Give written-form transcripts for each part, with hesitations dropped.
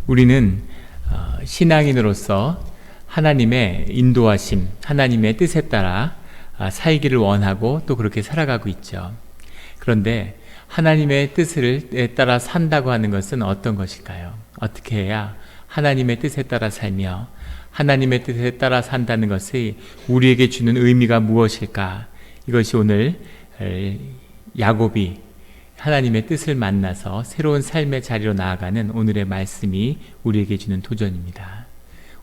우리는 신앙인으로서 하나님의 인도하심, 하나님의 뜻에 따라 살기를 원하고 또 그렇게 살아가고 있죠. 그런데 하나님의 뜻에 따라 산다고 하는 것은 어떤 것일까요? 어떻게 해야 하나님의 뜻에 따라 살며 하나님의 뜻에 따라 산다는 것이 우리에게 주는 의미가 무엇일까? 이것이 오늘 야곱이 하나님의 뜻을 만나서 새로운 삶의 자리로 나아가는 오늘의 말씀이 우리에게 주는 도전입니다.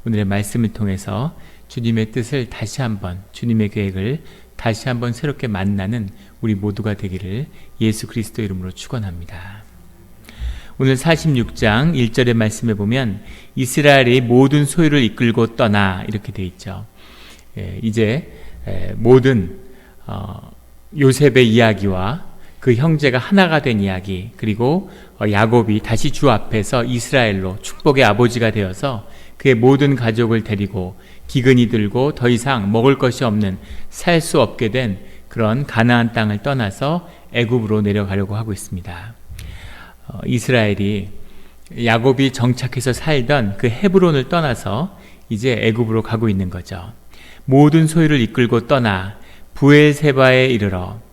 오늘의 말씀을 통해서 주님의 뜻을 다시 한번, 주님의 계획을 다시 한번 새롭게 만나는 우리 모두가 되기를 예수 그리스도 이름으로 축원합니다. 오늘 46장 1절의 말씀에 보면 이스라엘이 모든 소유를 이끌고 떠나 이렇게 되어 있죠. 이제 모든 요셉의 이야기와 그 형제가 하나가 된 이야기, 그리고 야곱이 다시 주 앞에서 이스라엘로 축복의 아버지가 되어서 그의 모든 가족을 데리고 기근이 들고 더 이상 먹을 것이 없는, 살 수 없게 된 그런 가나안 땅을 떠나서 애굽으로 내려가려고 하고 있습니다. 이스라엘이 야곱이 정착해서 살던 그 헤브론을 떠나서 이제 애굽으로 가고 있는 거죠. 모든 소유를 이끌고 떠나 브엘세바에 이르러,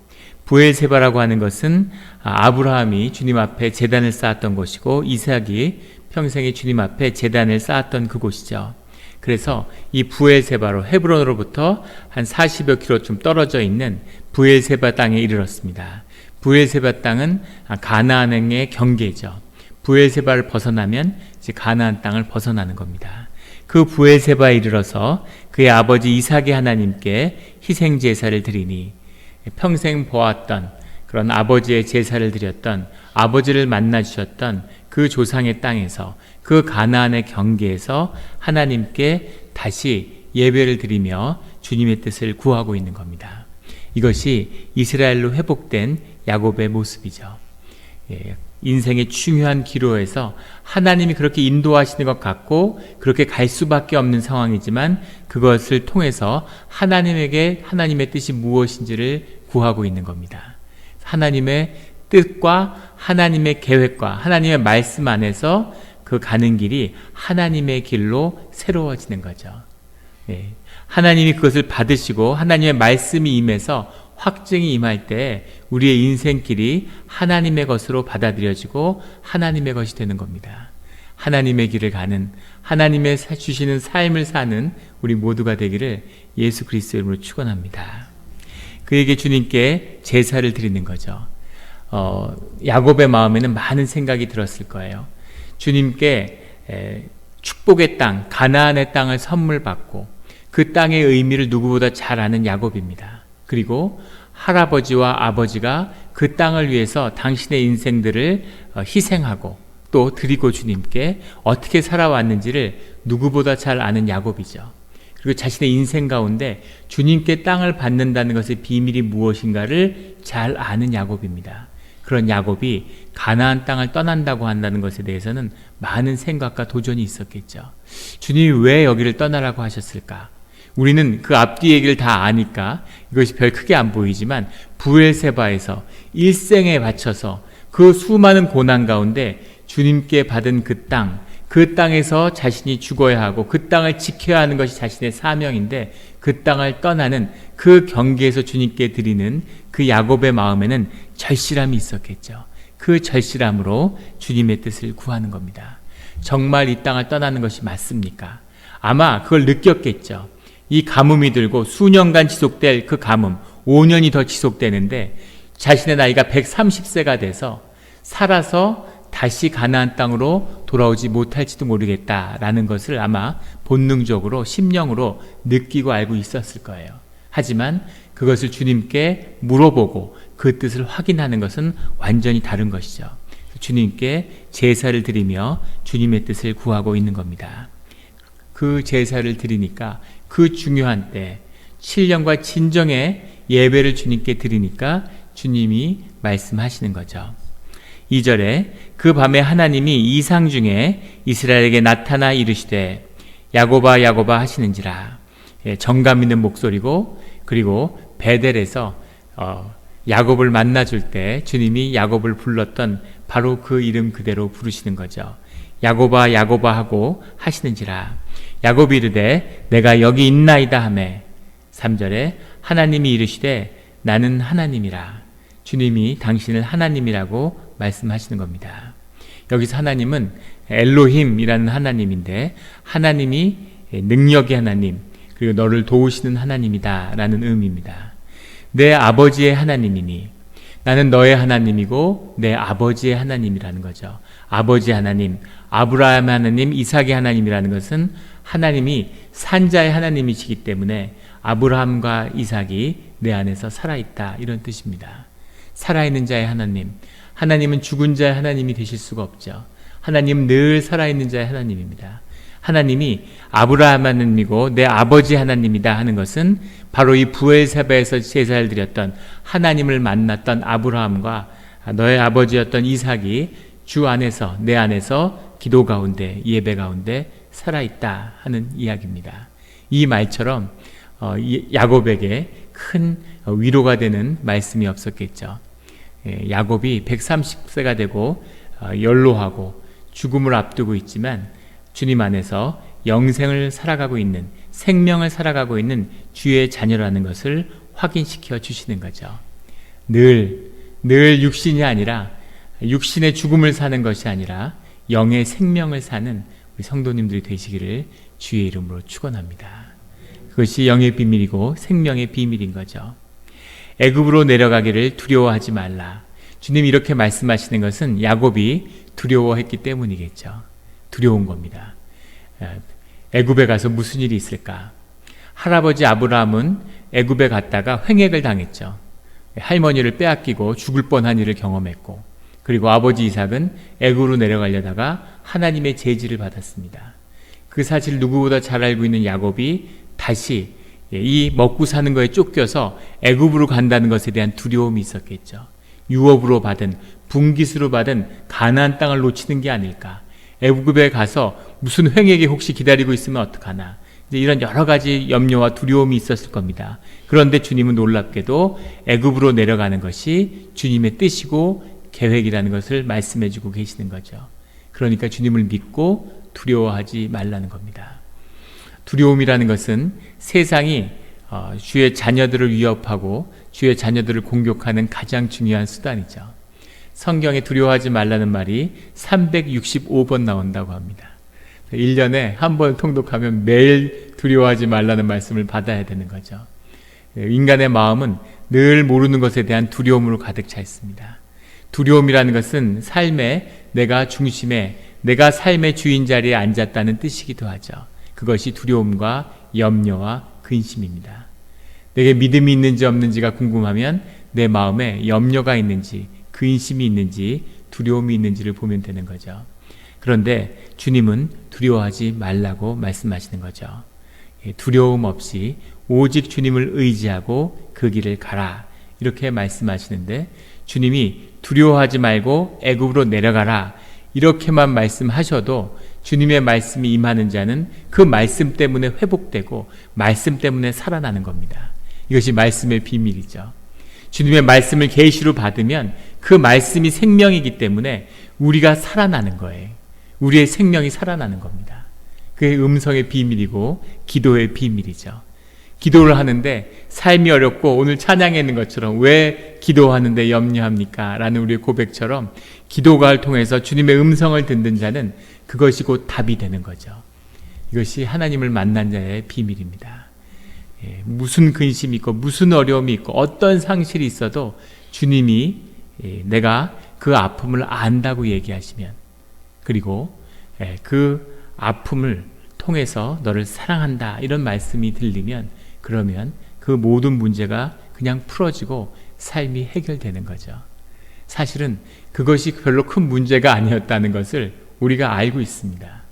브엘세바라고 하는 것은 아브라함이 주님 앞에 제단을 쌓았던 곳이고 이삭이 평생에 주님 앞에 제단을 쌓았던 그곳이죠. 그래서 이 브엘세바로, 헤브론으로부터 한 40여 킬로쯤 떨어져 있는 브엘세바 땅에 이르렀습니다. 브엘세바 땅은 가나안의 경계죠. 브엘세바를 벗어나면 이제 가나안 땅을 벗어나는 겁니다. 그 브엘세바에 이르러서 그의 아버지 이삭의 하나님께 희생 제사를 드리니, 평생 보았던 그런 아버지의 제사를 드렸던, 아버지를 만나 주셨던 그 조상의 땅에서, 그 가나안의 경계에서 하나님께 다시 예배를 드리며 주님의 뜻을 구하고 있는 겁니다. 이것이 이스라엘로 회복된 야곱의 모습이죠. 인생의 중요한 기로에서 하나님이 그렇게 인도하시는 것 같고 그렇게 갈 수밖에 없는 상황이지만 그것을 통해서 하나님에게 하나님의 뜻이 무엇인지를 구하고 있는 겁니다. 하나님의 뜻과 하나님의 계획과 하나님의 말씀 안에서 그 가는 길이 하나님의 길로 새로워지는 거죠. 하나님이 그것을 받으시고 하나님의 말씀이 임해서 확증이 임할 때 우리의 인생길이 하나님의 것으로 받아들여지고 하나님의 것이 되는 겁니다. 하나님의 길을 가는, 하나님의 주시는 삶을 사는 우리 모두가 되기를 예수 그리스도 이름으로 축원합니다. 그에게 주님께 제사를 드리는 거죠. 야곱의 마음에는 많은 생각이 들었을 거예요. 주님께 축복의 땅, 가나안의 땅을 선물 받고 그 땅의 의미를 누구보다 잘 아는 야곱입니다. 그리고 할아버지와 아버지가 그 땅을 위해서 당신의 인생들을 희생하고 또 드리고 주님께 어떻게 살아왔는지를 누구보다 잘 아는 야곱이죠. 그리고 자신의 인생 가운데 주님께 땅을 받는다는 것의 비밀이 무엇인가를 잘 아는 야곱입니다. 그런 야곱이 가나안 땅을 떠난다고 한다는 것에 대해서는 많은 생각과 도전이 있었겠죠. 주님이 왜 여기를 떠나라고 하셨을까? 우리는 그 앞뒤 얘기를 다 아니까 이것이 별 크게 안 보이지만 브엘세바에서 일생에 바쳐서 그 수많은 고난 가운데 주님께 받은 그 땅에서 자신이 죽어야 하고 그 땅을 지켜야 하는 것이 자신의 사명인데 그 땅을 떠나는 그 경계에서 주님께 드리는 그 야곱의 마음에는 절실함이 있었겠죠. 그 절실함으로 주님의 뜻을 구하는 겁니다. 정말 이 땅을 떠나는 것이 맞습니까? 아마 그걸 느꼈겠죠. 이 가뭄이 들고 수년간 지속될 그 가뭄, 5년이 더 지속되는데 자신의 나이가 130세가 돼서 살아서 다시 가나안 땅으로 돌아오지 못할지도 모르겠다라는 것을 아마 본능적으로 심령으로 느끼고 알고 있었을 거예요. 하지만 그것을 주님께 물어보고 그 뜻을 확인하는 것은 완전히 다른 것이죠. 주님께 제사를 드리며 주님의 뜻을 구하고 있는 겁니다. 그 제사를 드리니까 그 중요한 때 7년과 진정의 예배를 주님께 드리니까 주님이 말씀하시는 거죠. 2절에 그 밤에 하나님이 이상 중에 이스라엘에게 나타나 이르시되 야곱아 야곱아 하시는지라. 정감 있는 목소리고, 그리고 베델에서 야곱을 만나줄 때 주님이 야곱을 불렀던 바로 그 이름 그대로 부르시는 거죠. 야곱아 야곱아 하고 하시는지라. 야곱이 이르되 내가 여기 있나이다 하매 3절에 하나님이 이르시되 나는 하나님이라. 주님이 당신을 하나님이라고 말씀하시는 겁니다. 여기서 하나님은 엘로힘이라는 하나님인데 하나님이 능력의 하나님, 그리고 너를 도우시는 하나님이다 라는 의미입니다. 내 아버지의 하나님이니 나는 너의 하나님이고 내 아버지의 하나님이라는 거죠. 아버지 하나님, 아브라함 하나님, 이삭의 하나님이라는 것은 하나님이 산자의 하나님이시기 때문에 아브라함과 이삭이 내 안에서 살아있다, 이런 뜻입니다. 살아있는 자의 하나님, 하나님은 죽은 자의 하나님이 되실 수가 없죠. 하나님은 늘 살아있는 자의 하나님입니다. 하나님이 아브라함 하나님이고 내 아버지 하나님이다 하는 것은 바로 이 부엘세바에서 제사를 드렸던 하나님을 만났던 아브라함과 너의 아버지였던 이삭이 주 안에서, 내 안에서 기도 가운데, 예배 가운데 살아있다 하는 이야기입니다. 이 말처럼 야곱에게 큰 위로가 되는 말씀이 없었겠죠. 야곱이 130세가 되고 연로하고 죽음을 앞두고 있지만 주님 안에서 영생을 살아가고 있는, 생명을 살아가고 있는 주의 자녀라는 것을 확인시켜 주시는 거죠. 늘 육신이 아니라, 육신의 죽음을 사는 것이 아니라 영의 생명을 사는 우리 성도님들이 되시기를 주의 이름으로 축원합니다. 그것이 영의 비밀이고 생명의 비밀인 거죠. 애굽으로 내려가기를 두려워하지 말라. 주님이 이렇게 말씀하시는 것은 야곱이 두려워했기 때문이겠죠. 두려운 겁니다. 애굽에 가서 무슨 일이 있을까? 할아버지 아브라함은 애굽에 갔다가 횡액을 당했죠. 할머니를 빼앗기고 죽을 뻔한 일을 경험했고, 그리고 아버지 이삭은 애굽으로 내려가려다가 하나님의 제지를 받았습니다. 그 사실 누구보다 잘 알고 있는 야곱이 다시 이 먹고 사는 거에 쫓겨서 애굽으로 간다는 것에 대한 두려움이 있었겠죠. 유업으로 받은, 분깃으로 받은 가나안 땅을 놓치는 게 아닐까. 애굽에 가서 무슨 횡액이 혹시 기다리고 있으면 어떡하나. 이런 여러 가지 염려와 두려움이 있었을 겁니다. 그런데 주님은 놀랍게도 애굽으로 내려가는 것이 주님의 뜻이고 계획이라는 것을 말씀해 주고 계시는 거죠. 그러니까 주님을 믿고 두려워하지 말라는 겁니다. 두려움이라는 것은 세상이 주의 자녀들을 위협하고 주의 자녀들을 공격하는 가장 중요한 수단이죠. 성경에 두려워하지 말라는 말이 365번 나온다고 합니다. 1년에 한 번 통독하면 매일 두려워하지 말라는 말씀을 받아야 되는 거죠. 인간의 마음은 늘 모르는 것에 대한 두려움으로 가득 차 있습니다. 두려움이라는 것은 삶의 내가 중심에, 내가 삶의 주인 자리에 앉았다는 뜻이기도 하죠. 그것이 두려움과 염려와 근심입니다. 내게 믿음이 있는지 없는지가 궁금하면 내 마음에 염려가 있는지, 근심이 있는지, 두려움이 있는지를 보면 되는 거죠. 그런데 주님은 두려워하지 말라고 말씀하시는 거죠. 두려움 없이 오직 주님을 의지하고 그 길을 가라, 이렇게 말씀하시는데, 주님이 두려워하지 말고 애굽으로 내려가라 이렇게만 말씀하셔도 주님의 말씀이 임하는 자는 그 말씀 때문에 회복되고 말씀 때문에 살아나는 겁니다. 이것이 말씀의 비밀이죠. 주님의 말씀을 계시로 받으면 그 말씀이 생명이기 때문에 우리가 살아나는 거예요. 우리의 생명이 살아나는 겁니다. 그게 음성의 비밀이고 기도의 비밀이죠. 기도를 하는데 삶이 어렵고 오늘 찬양에 있는 것처럼 왜 기도하는데 염려합니까? 라는 우리의 고백처럼 기도가를 통해서 주님의 음성을 듣는 자는 그것이 곧 답이 되는 거죠. 이것이 하나님을 만난 자의 비밀입니다. 무슨 근심이 있고 무슨 어려움이 있고 어떤 상실이 있어도 주님이 내가 그 아픔을 안다고 얘기하시면, 그리고 그 아픔을 통해서 너를 사랑한다 이런 말씀이 들리면, 그러면 그 모든 문제가 그냥 풀어지고 삶이 해결되는 거죠. 사실은 그것이 별로 큰 문제가 아니었다는 것을 우리가 알고 있습니다.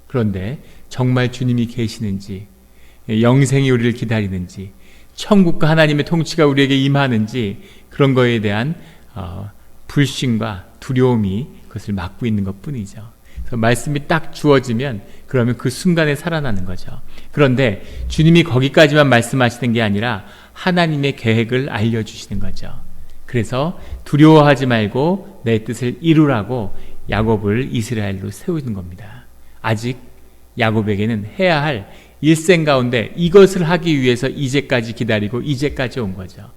그런데 정말 주님이 계시는지, 영생이 우리를 기다리는지, 천국과 하나님의 통치가 우리에게 임하는지, 그런 거에 대한 불신과 두려움이 그것을 막고 있는 것뿐이죠. 그래서 말씀이 딱 주어지면 그러면 그 순간에 살아나는 거죠. 그런데 주님이 거기까지만 말씀하시는 게 아니라 하나님의 계획을 알려주시는 거죠. 그래서 두려워하지 말고 내 뜻을 이루라고 야곱을 이스라엘로 세우는 겁니다. 아직 야곱에게는 해야 할 일생 가운데 이것을 하기 위해서 이제까지 기다리고 이제까지 온 거죠.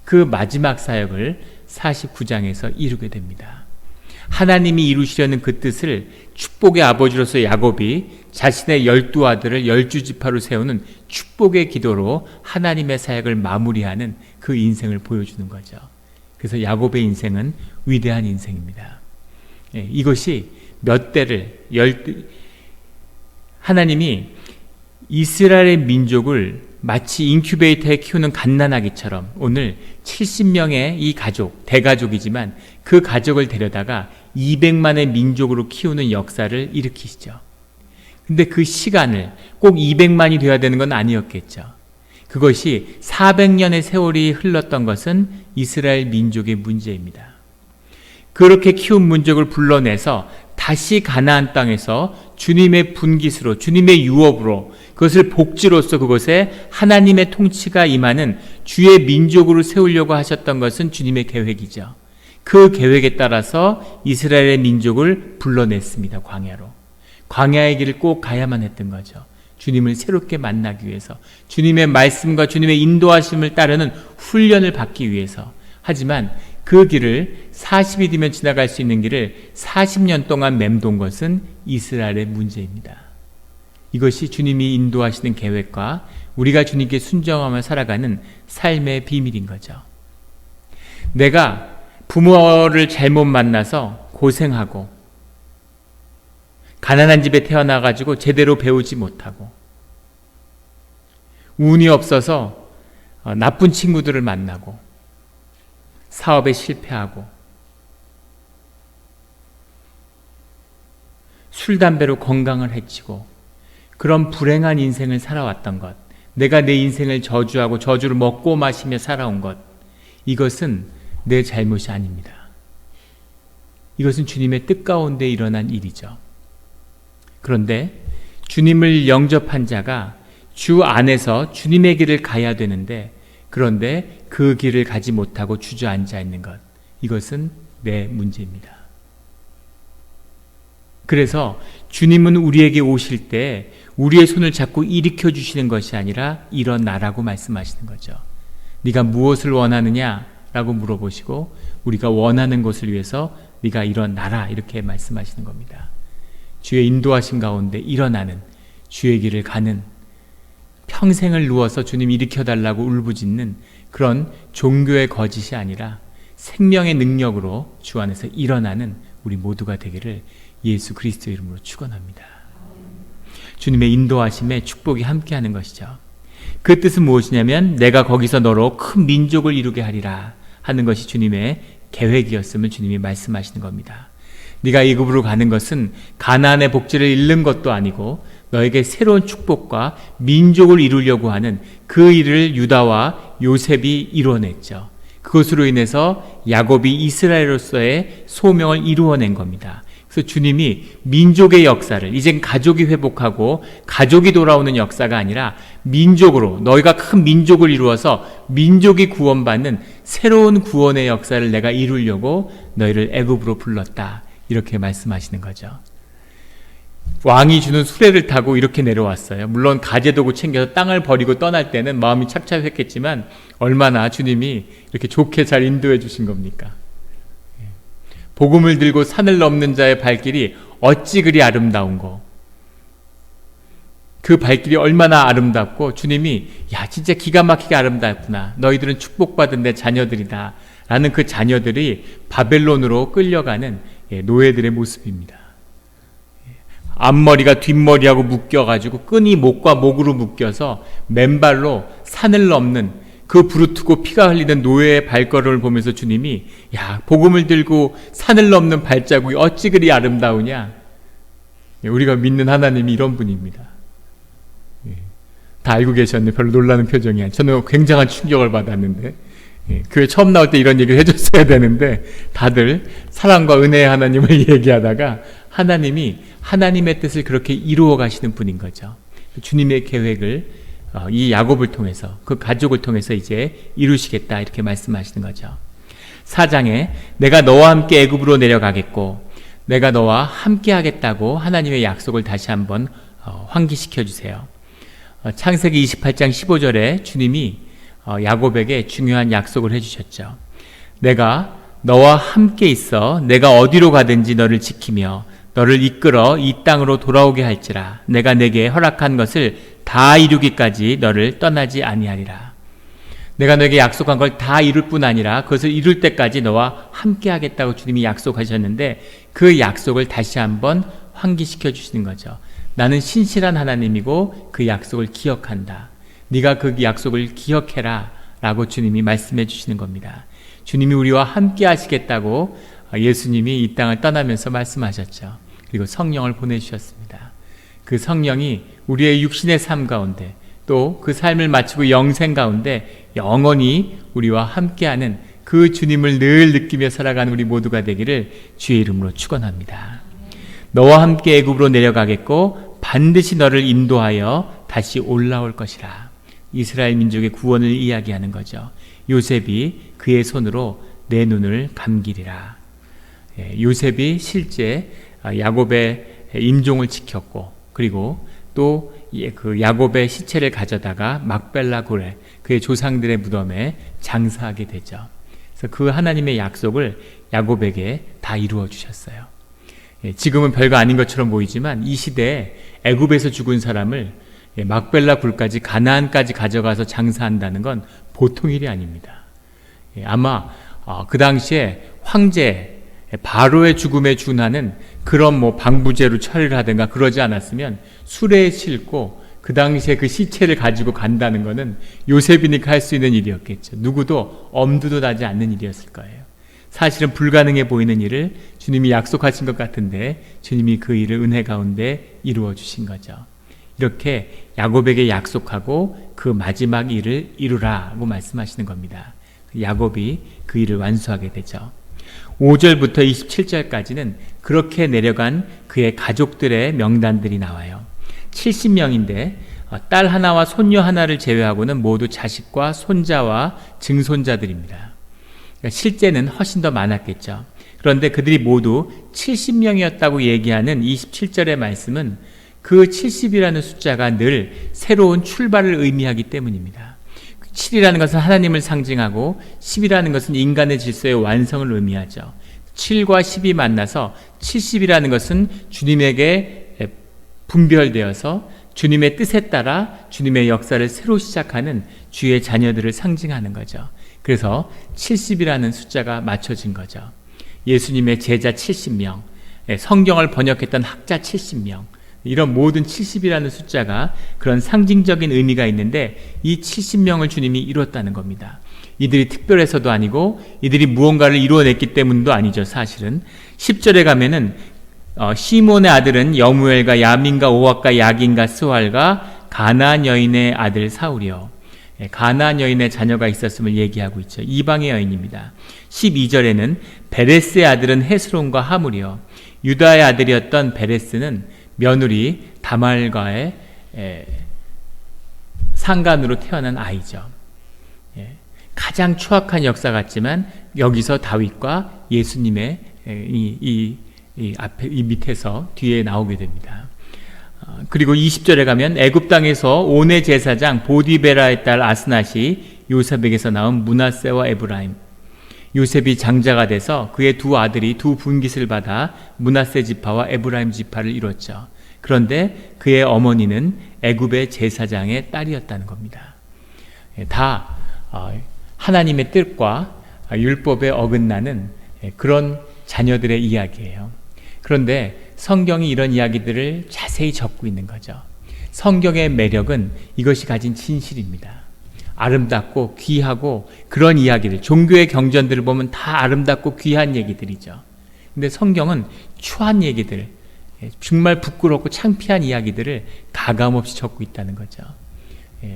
그 마지막 사역을 49장에서 이루게 됩니다. 하나님이 이루시려는 그 뜻을 축복의 아버지로서 야곱이 자신의 12아들을 12지파로 세우는 축복의 기도로 하나님의 사역을 마무리하는 그 인생을 보여주는 거죠. 그래서 야곱의 인생은 위대한 인생입니다. 이것이 몇 대를 하나님이 이스라엘의 민족을 마치 인큐베이터에 키우는 갓난아기처럼 오늘 70명의 이 가족, 대가족이지만 그 가족을 데려다가 200만의 민족으로 키우는 역사를 일으키시죠. 근데 그 시간을 꼭 200만이 되어야 되는 건 아니었겠죠. 그것이 400년의 세월이 흘렀던 것은 이스라엘 민족의 문제입니다. 그렇게 키운 민족을 불러내서 다시 가나안 땅에서 주님의 분깃으로, 주님의 유업으로, 그것을 복지로서 그곳에 하나님의 통치가 임하는 주의 민족으로 세우려고 하셨던 것은 주님의 계획이죠. 그 계획에 따라서 이스라엘의 민족을 불러냈습니다. 광야로. 광야의 길을 꼭 가야만 했던 거죠. 주님을 새롭게 만나기 위해서, 주님의 말씀과 주님의 인도하심을 따르는 훈련을 받기 위해서. 하지만 그 길을 40이 되면 지나갈 수 있는 길을 40년 동안 맴돈 것은 이스라엘의 문제입니다. 이것이 주님이 인도하시는 계획과 우리가 주님께 순종하며 살아가는 삶의 비밀인 거죠. 내가 부모를 잘못 만나서 고생하고 가난한 집에 태어나가지고 제대로 배우지 못하고 운이 없어서 나쁜 친구들을 만나고 사업에 실패하고 술, 담배로 건강을 해치고 그런 불행한 인생을 살아왔던 것, 내가 내 인생을 저주하고 저주를 먹고 마시며 살아온 것, 이것은 내 잘못이 아닙니다. 이것은 주님의 뜻 가운데 일어난 일이죠. 그런데 주님을 영접한 자가 주 안에서 주님의 길을 가야 되는데, 그런데 그 길을 가지 못하고 주저앉아 있는 것, 이것은 내 문제입니다. 그래서 주님은 우리에게 오실 때 우리의 손을 잡고 일으켜 주시는 것이 아니라 일어나라고 말씀하시는 거죠. 네가 무엇을 원하느냐? 라고 물어보시고 우리가 원하는 것을 위해서 네가 일어나라, 이렇게 말씀하시는 겁니다. 주의 인도하심 가운데 일어나는, 주의 길을 가는, 평생을 누워서 주님 일으켜달라고 울부짖는 그런 종교의 거짓이 아니라 생명의 능력으로 주 안에서 일어나는 우리 모두가 되기를 예수 그리스도의 이름으로 축원합니다. 주님의 인도하심에 축복이 함께하는 것이죠. 그 뜻은 무엇이냐면 내가 거기서 너로 큰 민족을 이루게 하리라 하는 것이 주님의 계획이었음을 주님이 말씀하시는 겁니다. 네가 이굽으로 가는 것은 가나안의 복지를 잃는 것도 아니고 너에게 새로운 축복과 민족을 이루려고 하는 그 일을 유다와 요셉이 이루어냈죠. 그것으로 인해서 야곱이 이스라엘로서의 소명을 이루어낸 겁니다. 그래서 주님이 민족의 역사를, 이젠 가족이 회복하고 가족이 돌아오는 역사가 아니라 민족으로, 너희가 큰 민족을 이루어서 민족이 구원받는 새로운 구원의 역사를 내가 이루려고 너희를 애굽으로 불렀다, 이렇게 말씀하시는 거죠. 왕이 주는 수레를 타고 이렇게 내려왔어요. 물론 가재도구 챙겨서 땅을 버리고 떠날 때는 마음이 착잡했겠지만 얼마나 주님이 이렇게 좋게 잘 인도해 주신 겁니까? 복음을 들고 산을 넘는 자의 발길이 어찌 그리 아름다운고, 그 발길이 얼마나 아름답고 주님이 야 진짜 기가 막히게 아름답구나, 너희들은 축복받은 내 자녀들이다 라는 그 자녀들이 바벨론으로 끌려가는 노예들의 모습입니다. 앞머리가 뒷머리하고 묶여가지고 끈이 목과 목으로 묶여서 맨발로 산을 넘는 그 부르트고 피가 흘리는 노예의 발걸음을 보면서 주님이 야 복음을 들고 산을 넘는 발자국이 어찌 그리 아름다우냐. 우리가 믿는 하나님이 이런 분입니다. 다 알고 계셨네. 별로 놀라는 표정이 아니에요. 저는 굉장한 충격을 받았는데 교회 처음 나올 때 이런 얘기를 해줬어야 되는데 다들 사랑과 은혜의 하나님을 얘기하다가 하나님이 하나님의 뜻을 그렇게 이루어 가시는 분인 거죠. 주님의 계획을 이 야곱을 통해서, 그 가족을 통해서 이제 이루시겠다, 이렇게 말씀하시는 거죠. 4장에 내가 너와 함께 애굽으로 내려가겠고 내가 너와 함께 하겠다고 하나님의 약속을 다시 한번 환기시켜 주세요. 창세기 28장 15절에 주님이 야곱에게 중요한 약속을 해주셨죠. 내가 너와 함께 있어 내가 어디로 가든지 너를 지키며 너를 이끌어 이 땅으로 돌아오게 할지라. 내가 내게 허락한 것을 다 이루기까지 너를 떠나지 아니하리라. 내가 너에게 약속한 걸 다 이룰 뿐 아니라 그것을 이룰 때까지 너와 함께 하겠다고 주님이 약속하셨는데 그 약속을 다시 한번 환기시켜 주시는 거죠. 나는 신실한 하나님이고 그 약속을 기억한다. 네가 그 약속을 기억해라 라고 주님이 말씀해 주시는 겁니다. 주님이 우리와 함께 하시겠다고 예수님이 이 땅을 떠나면서 말씀하셨죠. 그리고 성령을 보내주셨습니다. 그 성령이 우리의 육신의 삶 가운데 또 그 삶을 마치고 영생 가운데 영원히 우리와 함께하는 그 주님을 늘 느끼며 살아가는 우리 모두가 되기를 주의 이름으로 축원합니다. 너와 함께 애굽으로 내려가겠고 반드시 너를 인도하여 다시 올라올 것이라. 이스라엘 민족의 구원을 이야기하는 거죠. 요셉이 그의 손으로 내 눈을 감기리라. 요셉이 실제 야곱의 임종을 지켰고 그리고 또 그 야곱의 시체를 가져다가 막벨라 고레 그의 조상들의 무덤에 장사하게 되죠. 그래서 그 하나님의 약속을 야곱에게 다 이루어 주셨어요. 지금은 별거 아닌 것처럼 보이지만 이 시대에 애굽에서 죽은 사람을 막벨라 굴까지 가나안까지 가져가서 장사한다는 건 보통 일이 아닙니다. 아마 그 당시에 황제 바로의 죽음에 준하는 그런 방부제로 처리를 하든가 그러지 않았으면 수레에 싣고 그 당시에 그 시체를 가지고 간다는 것은 요셉이니까 할 수 있는 일이었겠죠. 누구도 엄두도 나지 않는 일이었을 거예요. 사실은 불가능해 보이는 일을 주님이 약속하신 것 같은데 주님이 그 일을 은혜 가운데 이루어 주신 거죠. 이렇게 야곱에게 약속하고 그 마지막 일을 이루라고 말씀하시는 겁니다. 야곱이 그 일을 완수하게 되죠. 5절부터 27절까지는 그렇게 내려간 그의 가족들의 명단들이 나와요. 70명인데 딸 하나와 손녀 하나를 제외하고는 모두 자식과 손자와 증손자들입니다. 실제는 훨씬 더 많았겠죠. 그런데 그들이 모두 70명이었다고 얘기하는 27절의 말씀은 그 70이라는 숫자가 늘 새로운 출발을 의미하기 때문입니다. 7이라는 것은 하나님을 상징하고 10이라는 것은 인간의 질서의 완성을 의미하죠. 7과 10이 만나서 70이라는 것은 주님에게 분별되어서 주님의 뜻에 따라 주님의 역사를 새로 시작하는 주의 자녀들을 상징하는 거죠. 그래서 70이라는 숫자가 맞춰진 거죠. 예수님의 제자 70명, 성경을 번역했던 학자 70명, 이런 모든 70이라는 숫자가 그런 상징적인 의미가 있는데 이 70명을 주님이 이뤘다는 겁니다. 이들이 특별해서도 아니고 이들이 무언가를 이루어냈기 때문도 아니죠. 사실은 10절에 가면은 시몬의 아들은 여무엘과 야민과 오악과 야긴과 스왈과 가나안 여인의 아들 사울이요. 가나안 여인의 자녀가 있었음을 얘기하고 있죠. 이방의 여인입니다. 12절에는 베레스의 아들은 헤스론과 하물이요. 유다의 아들이었던 베레스는 며느리 다말과의 상간으로 태어난 아이죠. 가장 추악한 역사 같지만 여기서 다윗과 예수님의 이 밑에서 뒤에 나오게 됩니다. 그리고 20절에 가면 애굽 땅에서 온의 제사장 보디베라의 딸 아스낫이 요셉에게서 나온 므낫세와 에브라임. 요셉이 장자가 돼서 그의 두 아들이 두 분깃을 받아 므낫세 지파와 에브라임 지파를 이뤘죠. 그런데 그의 어머니는 애굽의 제사장의 딸이었다는 겁니다. 다 하나님의 뜻과 율법에 어긋나는 그런 자녀들의 이야기예요. 그런데 성경이 이런 이야기들을 자세히 적고 있는 거죠. 성경의 매력은 이것이 가진 진실입니다. 아름답고 귀하고 그런 이야기들, 종교의 경전들을 보면 다 아름답고 귀한 얘기들이죠. 근데 성경은 추한 얘기들, 정말 부끄럽고 창피한 이야기들을 가감없이 적고 있다는 거죠.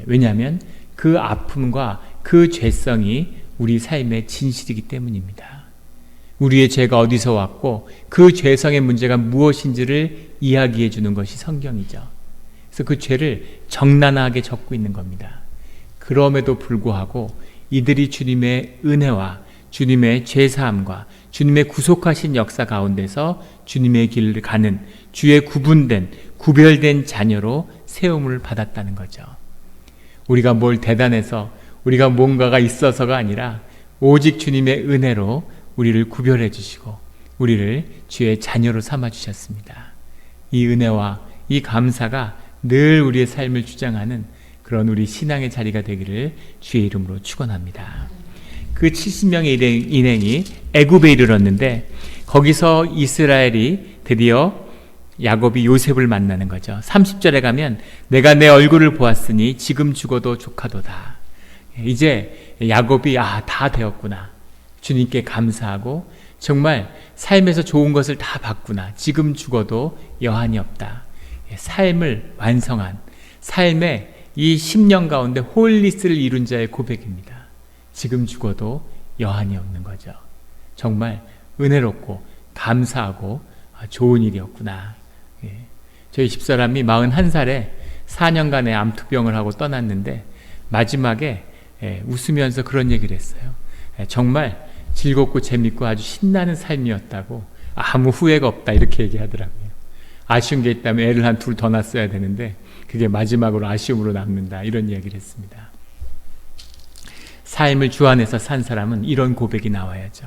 왜냐하면 그 아픔과 그 죄성이 우리 삶의 진실이기 때문입니다. 우리의 죄가 어디서 왔고 그 죄성의 문제가 무엇인지를 이야기해 주는 것이 성경이죠. 그래서 그 죄를 적나라하게 적고 있는 겁니다. 그럼에도 불구하고 이들이 주님의 은혜와 주님의 죄사함과 주님의 구속하신 역사 가운데서 주님의 길을 가는 주의 구분된, 구별된 자녀로 세움을 받았다는 거죠. 우리가 뭘 대단해서, 우리가 뭔가가 있어서가 아니라 오직 주님의 은혜로 우리를 구별해 주시고 우리를 주의 자녀로 삼아 주셨습니다. 이 은혜와 이 감사가 늘 우리의 삶을 주장하는 그런 우리 신앙의 자리가 되기를 주의 이름으로 축원합니다. 그 70명의 일행이 애굽에 이르렀는데 거기서 이스라엘이 드디어 야곱이 요셉을 만나는 거죠. 30절에 가면 내가 내 얼굴을 보았으니 지금 죽어도 족하도다. 이제 야곱이 다 되었구나. 주님께 감사하고 정말 삶에서 좋은 것을 다 봤구나. 지금 죽어도 여한이 없다. 삶을 완성한, 삶의 이 10년 가운데 홀리스를 이룬 자의 고백입니다. 지금 죽어도 여한이 없는 거죠. 정말 은혜롭고 감사하고 좋은 일이었구나. 저희 집사람이 41살에 4년간의 암투병을 하고 떠났는데 마지막에 웃으면서 그런 얘기를 했어요. 정말 즐겁고 재밌고 아주 신나는 삶이었다고, 아무 후회가 없다, 이렇게 얘기하더라고요. 아쉬운 게 있다면 애를 한 둘 더 낳았어야 되는데 그게 마지막으로 아쉬움으로 남는다, 이런 이야기를 했습니다. 삶을 주 안에서 산 사람은 이런 고백이 나와야죠.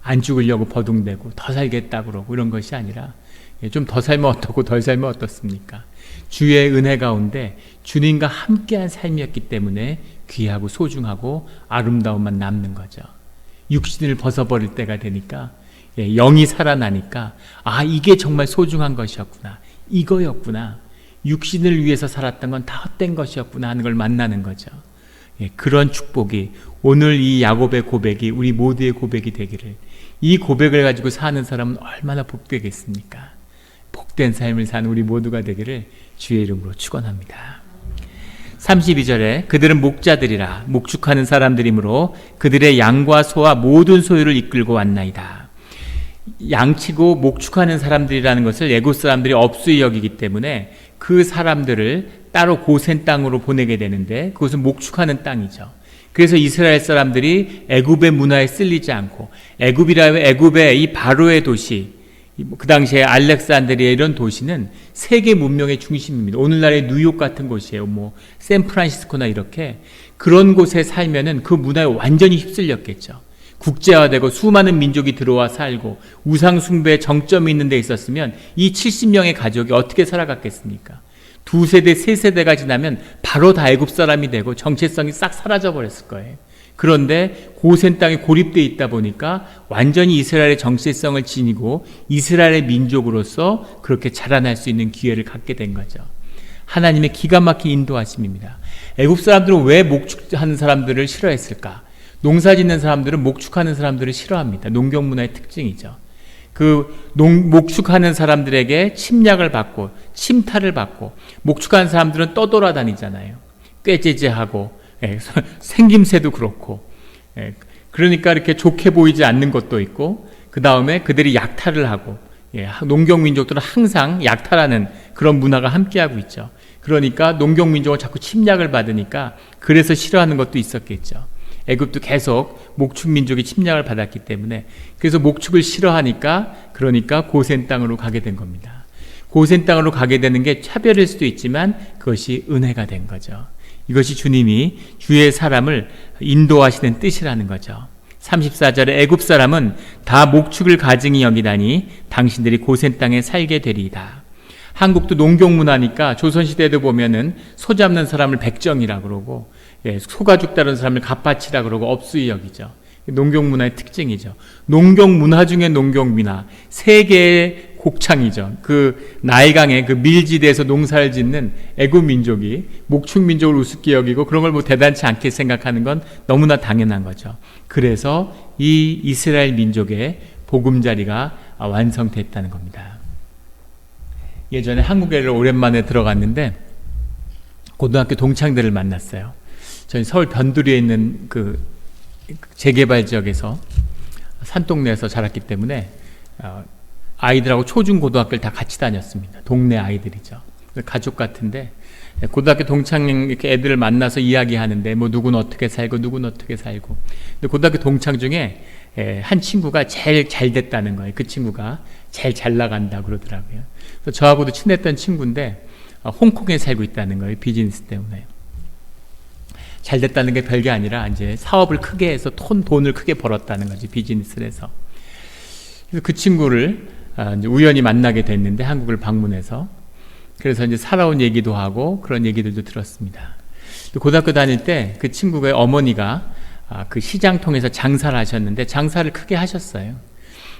안 죽으려고 버둥대고 더 살겠다 그러고 이런 것이 아니라 좀 더 살면 어떻고 덜 살면 어떻습니까? 주의 은혜 가운데 주님과 함께한 삶이었기 때문에 귀하고 소중하고 아름다움만 남는 거죠. 육신을 벗어버릴 때가 되니까, 영이 살아나니까 이게 정말 소중한 것이었구나, 이거였구나, 육신을 위해서 살았던 건 다 헛된 것이었구나 하는 걸 만나는 거죠. 그런 축복이 오늘 이 야곱의 고백이 우리 모두의 고백이 되기를, 이 고백을 가지고 사는 사람은 얼마나 복되겠습니까? 복된 삶을 사는 우리 모두가 되기를 주의 이름으로 축원합니다. 32절에 그들은 목자들이라 목축하는 사람들이므로 그들의 양과 소와 모든 소유를 이끌고 왔나이다. 양치고 목축하는 사람들이라는 것을 애굽 사람들이 업수히 여기기 때문에 그 사람들을 따로 고센 땅으로 보내게 되는데 그것은 목축하는 땅이죠. 그래서 이스라엘 사람들이 애굽의 문화에 쓸리지 않고, 애굽이라면 애굽의 이 바로의 도시, 그 당시에 알렉산드리아 이런 도시는 세계 문명의 중심입니다. 오늘날의 뉴욕 같은 곳이에요. 샌프란시스코나 이렇게 그런 곳에 살면은 그 문화에 완전히 휩쓸렸겠죠. 국제화되고 수많은 민족이 들어와 살고 우상 숭배의 정점이 있는 데 있었으면 이 70명의 가족이 어떻게 살아갔겠습니까? 2세대, 3세대가 지나면 바로 다 애굽 사람이 되고 정체성이 싹 사라져 버렸을 거예요. 그런데 고센 땅에 고립되어 있다 보니까 완전히 이스라엘의 정체성을 지니고 이스라엘의 민족으로서 그렇게 자라날 수 있는 기회를 갖게 된 거죠. 하나님의 기가 막힌 인도하심입니다. 애굽 사람들은 왜 목축하는 사람들을 싫어했을까? 농사 짓는 사람들은 목축하는 사람들을 싫어합니다. 농경 문화의 특징이죠. 목축하는 사람들에게 침략을 받고 침탈을 받고, 목축하는 사람들은 떠돌아다니잖아요. 꾀죄죄하고, 생김새도 그렇고, 그러니까 이렇게 좋게 보이지 않는 것도 있고, 그 다음에 그들이 약탈을 하고, 농경민족들은 항상 약탈하는 그런 문화가 함께하고 있죠. 그러니까 농경민족은 자꾸 침략을 받으니까 그래서 싫어하는 것도 있었겠죠. 애굽도 계속 목축민족이 침략을 받았기 때문에, 그래서 목축을 싫어하니까, 그러니까 고센 땅으로 가게 된 겁니다. 고센 땅으로 가게 되는 게 차별일 수도 있지만 그것이 은혜가 된 거죠. 이것이 주님이 주의 사람을 인도하시는 뜻이라는 거죠. 34절에 애굽 사람은 다 목축을 가증히 여기다니 당신들이 고센 땅에 살게 되리이다. 한국도 농경 문화니까 조선시대에도 보면은 소 잡는 사람을 백정이라 그러고, 소가 죽다는 사람을 갑바치라 그러고 업수히 여기죠. 농경 문화의 특징이죠. 농경 문화 중에 농경 문화, 세계의 곡창이죠. 그 나일강의 그 밀지대에서 농사를 짓는 애굽 민족이 목축 민족을 우습게 여기고 그런 걸 대단치 않게 생각하는 건 너무나 당연한 거죠. 그래서 이 이스라엘 민족의 보금자리가 완성됐다는 겁니다. 예전에 한국에를 오랜만에 들어갔는데 고등학교 동창들을 만났어요. 저희 서울 변두리에 있는 그 재개발 지역에서 산동네에서 자랐기 때문에 아이들하고 초중고등학교를 다 같이 다녔습니다. 동네 아이들이죠. 가족 같은데 고등학교 동창 이렇게 애들을 만나서 이야기하는데 뭐 누구는 어떻게 살고 누구는 어떻게 살고. 근데 고등학교 동창 중에 한 친구가 제일 잘 됐다는 거예요. 그 친구가 제일 잘 나간다 그러더라고요. 그래서 저하고도 친했던 친구인데 홍콩에 살고 있다는 거예요. 비즈니스 때문에. 잘 됐다는 게 별게 아니라 이제 사업을 크게 해서 돈을 크게 벌었다는 거지, 비즈니스를 해서. 그래서 그 친구를 이제 우연히 만나게 됐는데 한국을 방문해서 그래서 이제 살아온 얘기도 하고 그런 얘기들도 들었습니다. 고등학교 다닐 때 그 친구의 어머니가 그 시장 통해서 장사를 하셨는데 장사를 크게 하셨어요.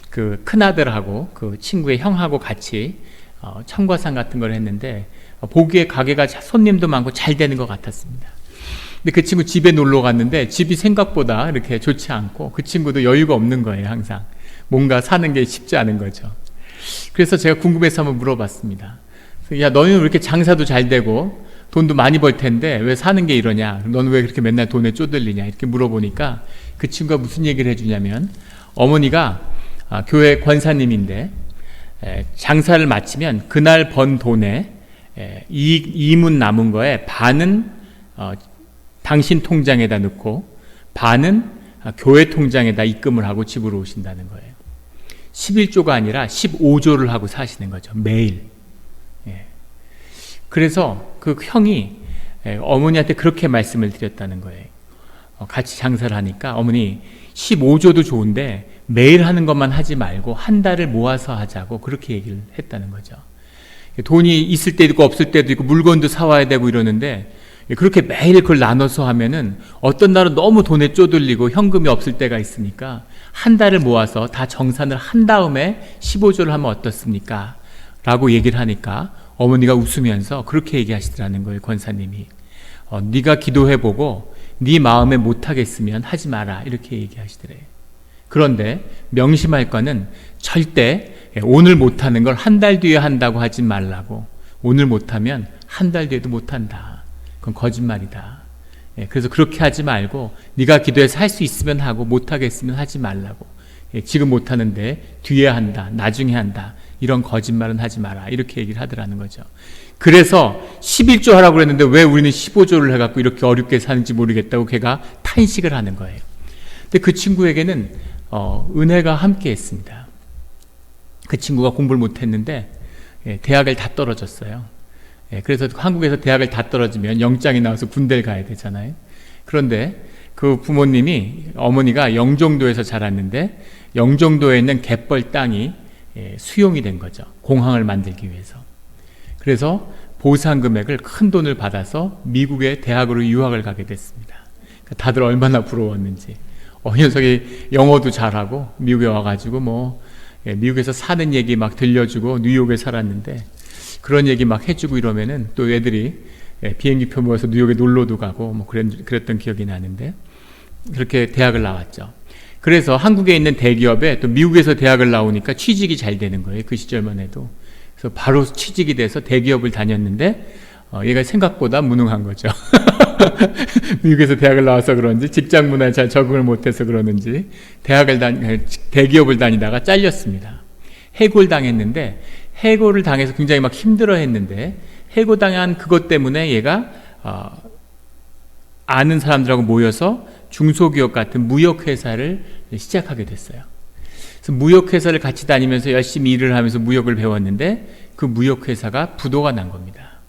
그 큰아들하고 그 친구의 형하고 같이 청과상 같은 걸 했는데 보기에 가게가 손님도 많고 잘 되는 것 같았습니다. 근데 그 친구 집에 놀러 갔는데 집이 생각보다 이렇게 좋지 않고 그 친구도 여유가 없는 거예요. 항상 뭔가 사는 게 쉽지 않은 거죠. 그래서 제가 궁금해서 한번 물어봤습니다. 야, 너는 왜 이렇게 장사도 잘 되고 돈도 많이 벌 텐데 왜 사는 게 이러냐, 너는 왜 그렇게 맨날 돈에 쪼들리냐 이렇게 물어보니까 그 친구가 무슨 얘기를 해주냐면 어머니가 교회 권사님인데 장사를 마치면 그날 번 돈에 이문 남은 거에 반은 당신 통장에다 넣고 반은 교회 통장에다 입금을 하고 집으로 오신다는 거예요. 11조가 아니라 15조를 하고 사시는 거죠. 매일. 그래서 그 형이 어머니한테 그렇게 말씀을 드렸다는 거예요. 같이 장사를 하니까 어머니 15조도 좋은데 매일 하는 것만 하지 말고 한 달을 모아서 하자고 그렇게 얘기를 했다는 거죠. 돈이 있을 때도 있고 없을 때도 있고 물건도 사와야 되고 이러는데 그렇게 매일 그걸 나눠서 하면은 어떤 날은 너무 돈에 쪼들리고 현금이 없을 때가 있으니까 한 달을 모아서 다 정산을 한 다음에 15조를 하면 어떻습니까? 라고 얘기를 하니까 어머니가 웃으면서 그렇게 얘기하시더라는 거예요. 권사님이 네가 기도해보고 네 마음에 못하겠으면 하지 마라 이렇게 얘기하시더래요. 그런데 명심할 거는 절대 오늘 못하는 걸 한 달 뒤에 한다고 하지 말라고. 오늘 못하면 한 달 뒤에도 못한다. 그건 거짓말이다. 그래서 그렇게 하지 말고 네가 기도해서 할 수 있으면 하고 못하겠으면 하지 말라고. 지금 못하는데 뒤에 한다, 나중에 한다, 이런 거짓말은 하지 마라 이렇게 얘기를 하더라는 거죠. 그래서 11조 하라고 그랬는데 왜 우리는 15조를 해갖고 이렇게 어렵게 사는지 모르겠다고 걔가 탄식을 하는 거예요. 근데 그 친구에게는 은혜가 함께 했습니다. 그 친구가 공부를 못했는데 대학을 다 떨어졌어요. 그래서 한국에서 대학을 다 떨어지면 영장이 나와서 군대를 가야 되잖아요. 그런데 그 부모님이, 어머니가 영종도에서 자랐는데 영종도에 있는 갯벌 땅이 수용이 된 거죠. 공항을 만들기 위해서. 그래서 보상 금액을 큰 돈을 받아서 미국의 대학으로 유학을 가게 됐습니다. 다들 얼마나 부러웠는지. 이 녀석이 영어도 잘하고 미국에 와가지고 미국에서 사는 얘기 막 들려주고 뉴욕에 살았는데 그런 얘기 막 해주고 이러면은 또 애들이 비행기표 모아서 뉴욕에 놀러도 가고 그랬던 기억이 나는데 그렇게 대학을 나왔죠. 그래서 한국에 있는 대기업에 또 미국에서 대학을 나오니까 취직이 잘 되는 거예요. 그 시절만 해도. 그래서 바로 취직이 돼서 대기업을 다녔는데 얘가 생각보다 무능한 거죠. 미국에서 대학을 나와서 그런지 직장 문화에 잘 적응을 못해서 그러는지 대기업을 다니다가 잘렸습니다. 해고를 당했는데 해고를 당해서 굉장히 막 힘들어했는데 해고당한 그것 때문에 얘가 아는 사람들하고 모여서 중소기업 같은 무역회사를 시작하게 됐어요. 그래서 무역회사를 같이 다니면서 열심히 일을 하면서 무역을 배웠는데 그 무역회사가 부도가 난 겁니다.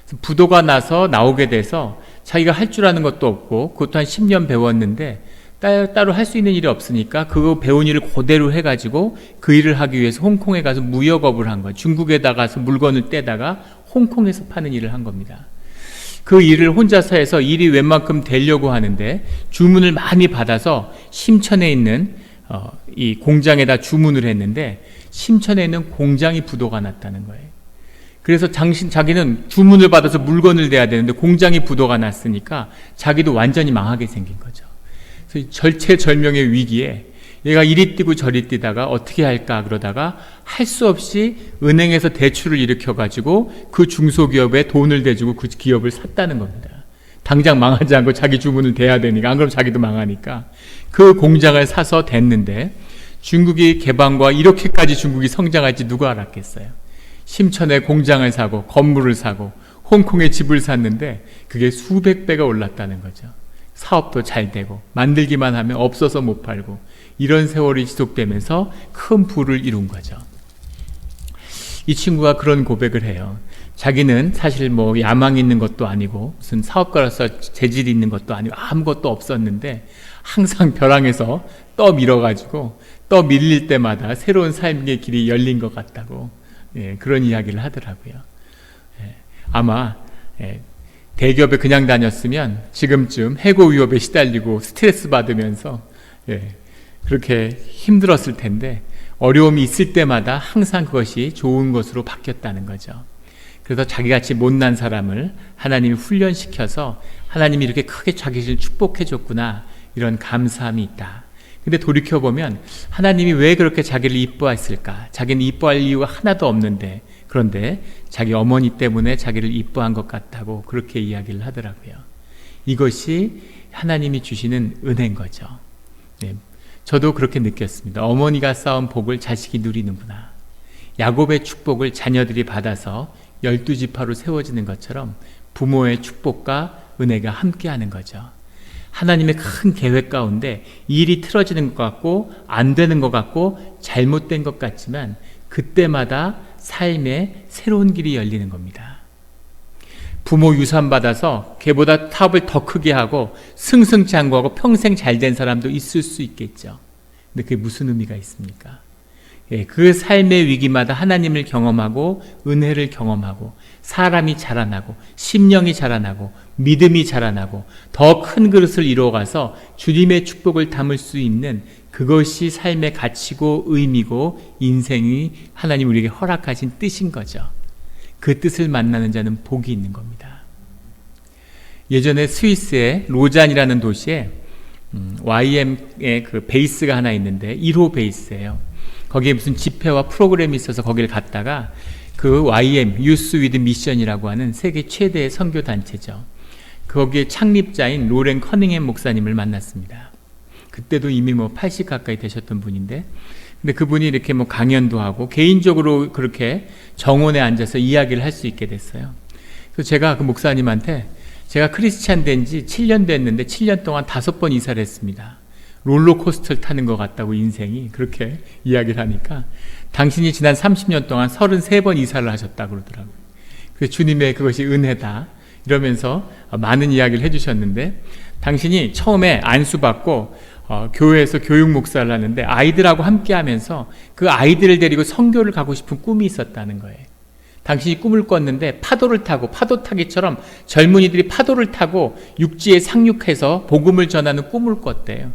그래서 부도가 나서 나오게 돼서 자기가 할 줄 아는 것도 없고 그것도 한 10년 배웠는데 따로 할 수 있는 일이 없으니까 그거 배운 일을 그대로 해가지고 그 일을 하기 위해서 홍콩에 가서 무역업을 한 거예요. 중국에다 가서 물건을 떼다가 홍콩에서 파는 일을 한 겁니다. 그 일을 혼자서 해서 일이 웬만큼 되려고 하는데 주문을 많이 받아서 심천에 있는 이 공장에다 주문을 했는데 심천에 있는 공장이 부도가 났다는 거예요. 그래서 자기는 주문을 받아서 물건을 내야 되는데 공장이 부도가 났으니까 자기도 완전히 망하게 생긴 거죠. 그래서 절체절명의 위기에 얘가 이리 뛰고 저리 뛰다가 어떻게 할까 그러다가 할 수 없이 은행에서 대출을 일으켜가지고 그 중소기업에 돈을 대주고 그 기업을 샀다는 겁니다. 당장 망하지 않고 자기 주문을 대야 되니까, 안 그러면 자기도 망하니까 그 공장을 사서 댔는데 중국이 개방과 이렇게까지 중국이 성장할지 누가 알았겠어요. 심천에 공장을 사고 건물을 사고 홍콩에 집을 샀는데 그게 수백 배가 올랐다는 거죠. 사업도 잘 되고 만들기만 하면 없어서 못 팔고 이런 세월이 지속되면서 큰 부를 이룬 거죠. 이 친구가 그런 고백을 해요. 자기는 사실 뭐 야망 있는 것도 아니고 무슨 사업가로서 재질이 있는 것도 아니고 아무것도 없었는데 항상 벼랑에서 떠 밀어가지고 떠 밀릴 때마다 새로운 삶의 길이 열린 것 같다고 그런 이야기를 하더라고요. 아마 대기업에 그냥 다녔으면 지금쯤 해고 위협에 시달리고 스트레스 받으면서 그렇게 힘들었을 텐데 어려움이 있을 때마다 항상 그것이 좋은 것으로 바뀌었다는 거죠. 그래서 자기같이 못난 사람을 하나님이 훈련시켜서 하나님이 이렇게 크게 자기를 축복해 줬구나 이런 감사함이 있다. 근데 돌이켜보면 하나님이 왜 그렇게 자기를 이뻐했을까? 자기는 이뻐할 이유가 하나도 없는데 그런데 자기 어머니 때문에 자기를 이뻐한 것 같다고 그렇게 이야기를 하더라고요. 이것이 하나님이 주시는 은혜인 거죠. 저도 그렇게 느꼈습니다. 어머니가 쌓은 복을 자식이 누리는구나. 야곱의 축복을 자녀들이 받아서 12지파로 세워지는 것처럼 부모의 축복과 은혜가 함께하는 거죠. 하나님의 큰 계획 가운데 일이 틀어지는 것 같고 안 되는 것 같고 잘못된 것 같지만 그때마다 삶의 새로운 길이 열리는 겁니다. 부모 유산 받아서 걔보다 사업을 더 크게 하고 승승장구하고 평생 잘된 사람도 있을 수 있겠죠. 근데 그게 무슨 의미가 있습니까? 그 삶의 위기마다 하나님을 경험하고 은혜를 경험하고 사람이 자라나고 심령이 자라나고 믿음이 자라나고 더 큰 그릇을 이루어가서 주님의 축복을 담을 수 있는 그것이 삶의 가치고 의미고 인생이 하나님 우리에게 허락하신 뜻인 거죠. 그 뜻을 만나는 자는 복이 있는 겁니다. 예전에 스위스의 로잔이라는 도시에 YM의 그 베이스가 하나 있는데 1호 베이스예요. 거기에 무슨 집회와 프로그램이 있어서 거기를 갔다가 그 YM 유스 위드 미션이라고 하는 세계 최대의 선교 단체죠. 거기에 창립자인 로렌 커닝햄 목사님을 만났습니다. 그때도 이미 80 가까이 되셨던 분인데, 근데 그분이 이렇게 강연도 하고 개인적으로 그렇게 정원에 앉아서 이야기를 할 수 있게 됐어요. 그래서 제가 그 목사님한테 제가 크리스찬 된 지 7년 됐는데 7년 동안 5번 이사를 했습니다. 롤러코스터를 타는 것 같다고 인생이 그렇게 이야기를 하니까 당신이 지난 30년 동안 33번 이사를 하셨다고 그러더라고요. 그래서 주님의 그것이 은혜다 이러면서 많은 이야기를 해주셨는데 당신이 처음에 안수받고 교회에서 교육 목사를 하는데 아이들하고 함께 하면서 그 아이들을 데리고 선교를 가고 싶은 꿈이 있었다는 거예요. 당신이 꿈을 꿨는데 파도를 타고 파도 타기처럼 젊은이들이 파도를 타고 육지에 상륙해서 복음을 전하는 꿈을 꿨대요.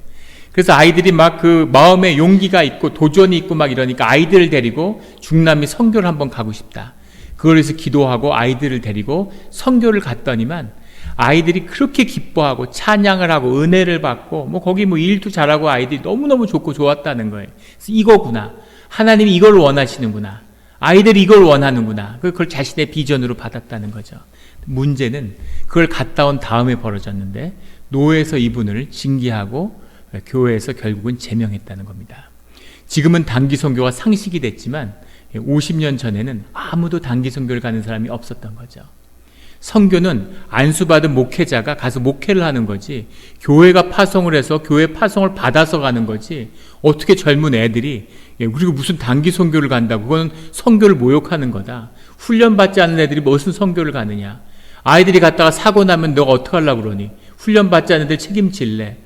그래서 아이들이 막 그 마음에 용기가 있고 도전이 있고 막 이러니까 아이들을 데리고 중남미 선교를 한번 가고 싶다. 그걸 위해서 기도하고 아이들을 데리고 선교를 갔더니만 아이들이 그렇게 기뻐하고 찬양을 하고 은혜를 받고 거기 일도 잘하고 아이들이 너무너무 좋고 좋았다는 거예요. 그래서 이거구나. 하나님이 이걸 원하시는구나. 아이들이 이걸 원하는구나. 그걸 자신의 비전으로 받았다는 거죠. 문제는 그걸 갔다 온 다음에 벌어졌는데 노예에서 이분을 징계하고 교회에서 결국은 제명했다는 겁니다. 지금은 단기 선교가 상식이 됐지만 50년 전에는 아무도 단기 선교를 가는 사람이 없었던 거죠. 선교는 안수받은 목회자가 가서 목회를 하는 거지 교회가 파송을 해서 교회 파송을 받아서 가는 거지 어떻게 젊은 애들이 그리고 무슨 단기 선교를 간다고 그건 선교를 모욕하는 거다. 훈련받지 않은 애들이 무슨 선교를 가느냐. 아이들이 갔다가 사고 나면 너가 어떡하려고 그러니. 훈련받지 않은 애들 책임질래.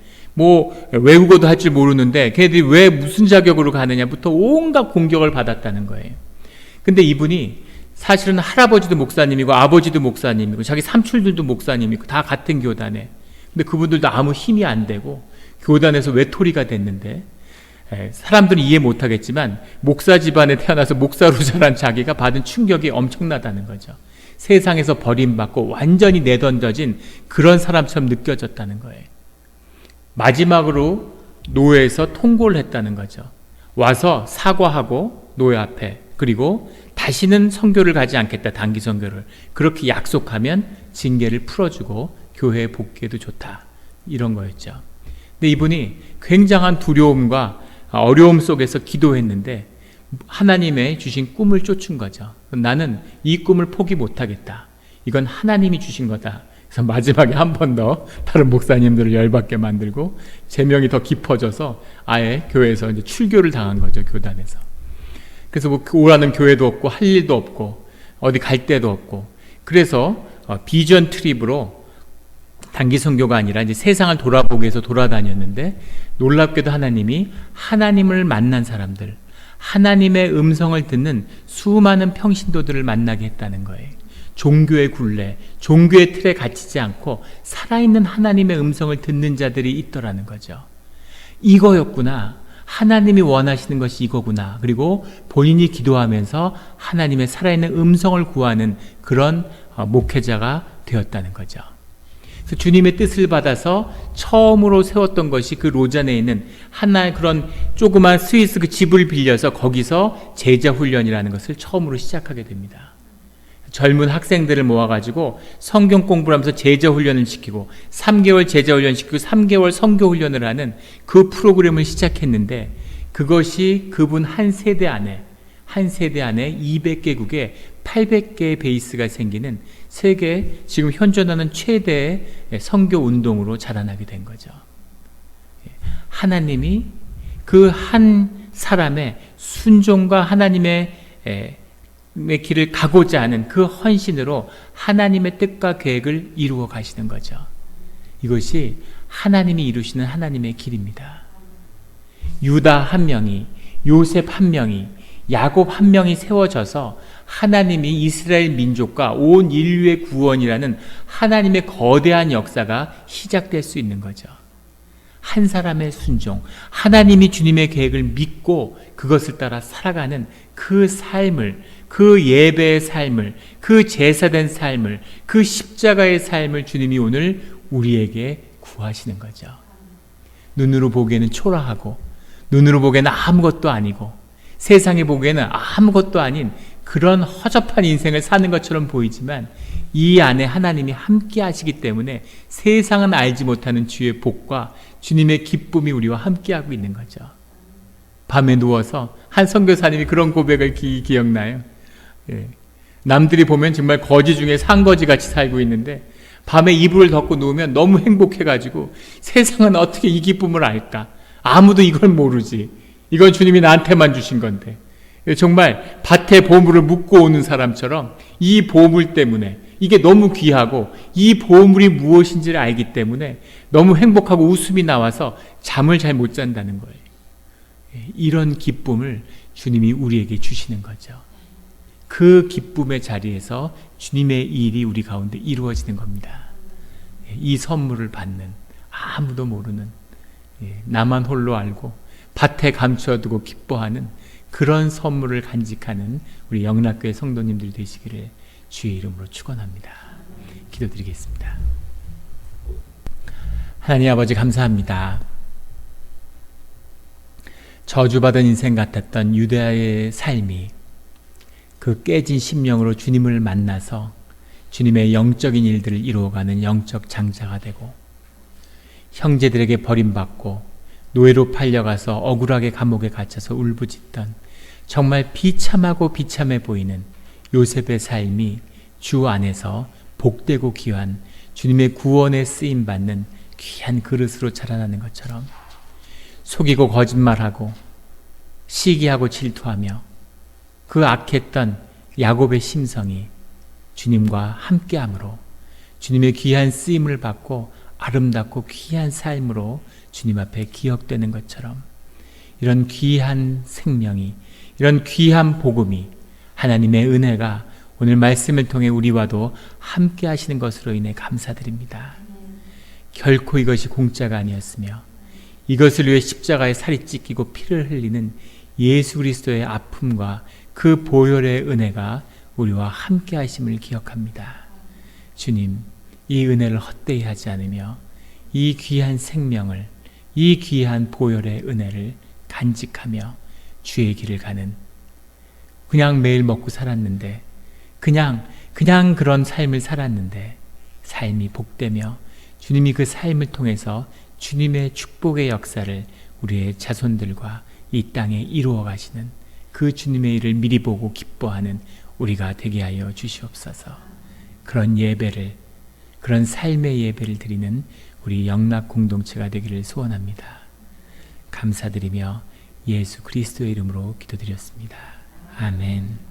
외국어도 할 줄 모르는데 걔들이 왜 무슨 자격으로 가느냐부터 온갖 공격을 받았다는 거예요. 근데 이분이 사실은 할아버지도 목사님이고 아버지도 목사님이고 자기 삼촌들도 목사님이고 다 같은 교단에. 근데 그분들도 아무 힘이 안 되고 교단에서 외톨이가 됐는데 사람들은 이해 못하겠지만 목사 집안에 태어나서 목사로 자란 자기가 받은 충격이 엄청나다는 거죠. 세상에서 버림받고 완전히 내던져진 그런 사람처럼 느껴졌다는 거예요. 마지막으로 노예에서 통고를 했다는 거죠. 와서 사과하고 노예 앞에 그리고 다시는 선교를 가지 않겠다. 단기 선교를. 그렇게 약속하면 징계를 풀어주고 교회에 복귀해도 좋다. 이런 거였죠. 근데 이분이 굉장한 두려움과 어려움 속에서 기도했는데 하나님의 주신 꿈을 쫓은 거죠. 나는 이 꿈을 포기 못하겠다. 이건 하나님이 주신 거다. 그래서 마지막에 한 번 더 다른 목사님들을 열받게 만들고 제명이 더 깊어져서 아예 교회에서 이제 출교를 당한 거죠. 교단에서. 그래서 뭐 오라는 교회도 없고 할 일도 없고 어디 갈 데도 없고, 그래서 비전 트립으로 단기 선교가 아니라 이제 세상을 돌아보기 위해서 돌아다녔는데, 놀랍게도 하나님이 하나님을 만난 사람들, 하나님의 음성을 듣는 수많은 평신도들을 만나게 했다는 거예요. 종교의 굴레, 종교의 틀에 갇히지 않고 살아있는 하나님의 음성을 듣는 자들이 있더라는 거죠. 이거였구나. 하나님이 원하시는 것이 이거구나. 그리고 본인이 기도하면서 하나님의 살아있는 음성을 구하는 그런 목회자가 되었다는 거죠. 그래서 주님의 뜻을 받아서 처음으로 세웠던 것이 그 로잔에 있는 하나의 그런 조그만 스위스 그 집을 빌려서 거기서 제자 훈련이라는 것을 처음으로 시작하게 됩니다. 젊은 학생들을 모아가지고 성경 공부를 하면서 제자 훈련을 시키고 3개월 제자 훈련 시키고 3개월 선교 훈련을 하는 그 프로그램을 시작했는데, 그것이 그분 한 세대 안에 200개국에 800개의 베이스가 생기는 세계 지금 현존하는 최대의 선교 운동으로 자라나게 된 거죠. 하나님이 그 한 사람의 순종과 하나님의 길을 가고자 하는 그 헌신으로 하나님의 뜻과 계획을 이루어 가시는 거죠. 이것이 하나님이 이루시는 하나님의 길입니다. 유다 한 명이, 요셉 한 명이, 야곱 한 명이 세워져서 하나님이 이스라엘 민족과 온 인류의 구원이라는 하나님의 거대한 역사가 시작될 수 있는 거죠. 한 사람의 순종, 하나님이 주님의 계획을 믿고 그것을 따라 살아가는 그 삶을, 그 예배의 삶을, 그 제사된 삶을, 그 십자가의 삶을 주님이 오늘 우리에게 구하시는 거죠. 눈으로 보기에는 초라하고, 눈으로 보기에는 아무것도 아니고, 세상에 보기에는 아무것도 아닌 그런 허접한 인생을 사는 것처럼 보이지만, 이 안에 하나님이 함께 하시기 때문에 세상은 알지 못하는 주의 복과 주님의 기쁨이 우리와 함께하고 있는 거죠. 밤에 누워서 한 선교사님이 그런 고백을 기억나요. 남들이 보면 정말 거지 중에 산거지같이 살고 있는데 밤에 이불을 덮고 누우면 너무 행복해가지고 세상은 어떻게 이 기쁨을 알까? 아무도 이걸 모르지. 이건 주님이 나한테만 주신 건데. 정말 밭에 보물을 묻고 오는 사람처럼 이 보물 때문에, 이게 너무 귀하고 이 보물이 무엇인지를 알기 때문에 너무 행복하고 웃음이 나와서 잠을 잘 못 잔다는 거예요. 이런 기쁨을 주님이 우리에게 주시는 거죠. 그 기쁨의 자리에서 주님의 일이 우리 가운데 이루어지는 겁니다. 이 선물을 받는, 아무도 모르는, 나만 홀로 알고 밭에 감추어두고 기뻐하는 그런 선물을 간직하는 우리 영락교회 성도님들 되시기를 주의 이름으로 축원합니다. 기도드리겠습니다. 하나님 아버지 감사합니다. 저주받은 인생 같았던 유다의 삶이 그 깨진 심령으로 주님을 만나서 주님의 영적인 일들을 이루어가는 영적 장자가 되고, 형제들에게 버림받고 노예로 팔려가서 억울하게 감옥에 갇혀서 울부짖던 정말 비참하고 비참해 보이는 요셉의 삶이 주 안에서 복되고 귀한 주님의 구원에 쓰임받는 귀한 그릇으로 자라나는 것처럼, 속이고 거짓말하고 시기하고 질투하며 그 악했던 야곱의 심성이 주님과 함께함으로 주님의 귀한 쓰임을 받고 아름답고 귀한 삶으로 주님 앞에 기억되는 것처럼, 이런 귀한 생명이, 이런 귀한 복음이, 하나님의 은혜가 오늘 말씀을 통해 우리와도 함께 하시는 것으로 인해 감사드립니다. 결코 이것이 공짜가 아니었으며 이것을 위해 십자가에 살이 찢기고 피를 흘리는 예수 그리스도의 아픔과 그 보혈의 은혜가 우리와 함께 하심을 기억합니다. 주님, 이 은혜를 헛되이 하지 않으며 이 귀한 생명을, 이 귀한 보혈의 은혜를 간직하며 주의 길을 가는, 그냥 매일 먹고 살았는데, 그냥 그런 삶을 살았는데 삶이 복되며 주님이 그 삶을 통해서 주님의 축복의 역사를 우리의 자손들과 이 땅에 이루어 가시는 그 주님의 일을 미리 보고 기뻐하는 우리가 되게 하여 주시옵소서. 그런 예배를, 그런 삶의 예배를 드리는 우리 영락 공동체가 되기를 소원합니다. 감사드리며 예수 그리스도의 이름으로 기도드렸습니다. 아멘.